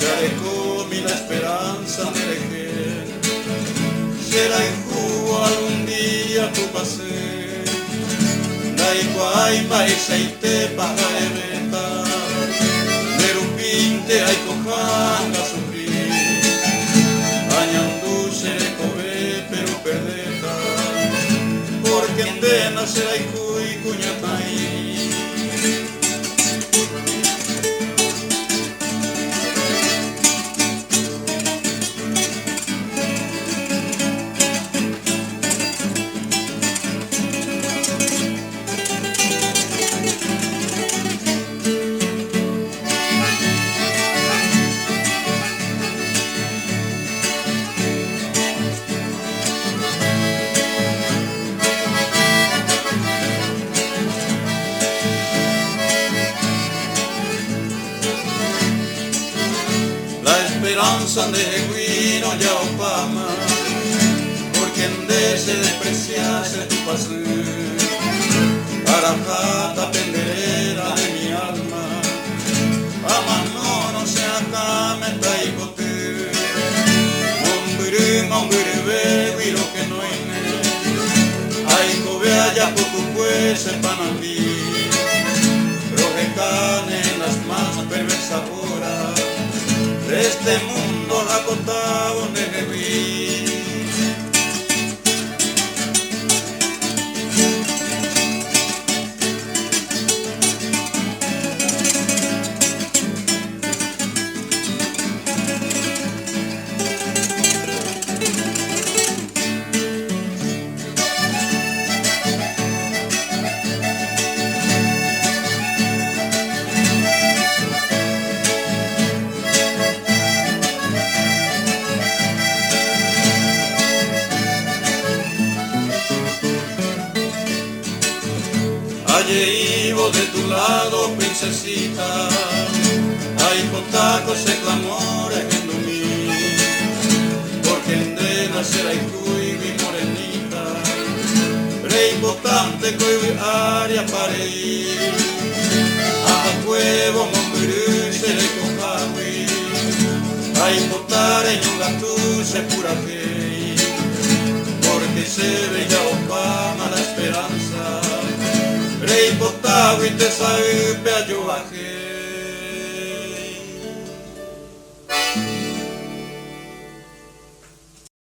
Yarecomi la esperanza me dejé, será en jugo algún día tu pasé, Daiguay paisaite pajaemeta, Nerupinte ay cojanga sufrir, Añandú serecobe pero perdeta, porque en Dena será y cuñatay. Esperanza de Guino ya opama, porque en de se despreciase tu paseo, Arajata penderera de mi alma, Amano no se acá me traigote, Mombiri bebi lo que no ine, Ay cobea ya poco pues en Panambí, Rojecane en las más perversas horas, de este mundo acotado negeví. Ayer iba de tu lado, princesita, ay potacos se clamores en mí, porque en de nacer ay cuy mi morenita, rey importante que área para ir, a huevo mombirú se le cojawi, ay potar en un gatú se pura que, porque se veía opama la esperanza. Rey Potagui te sabe pe ayuaje.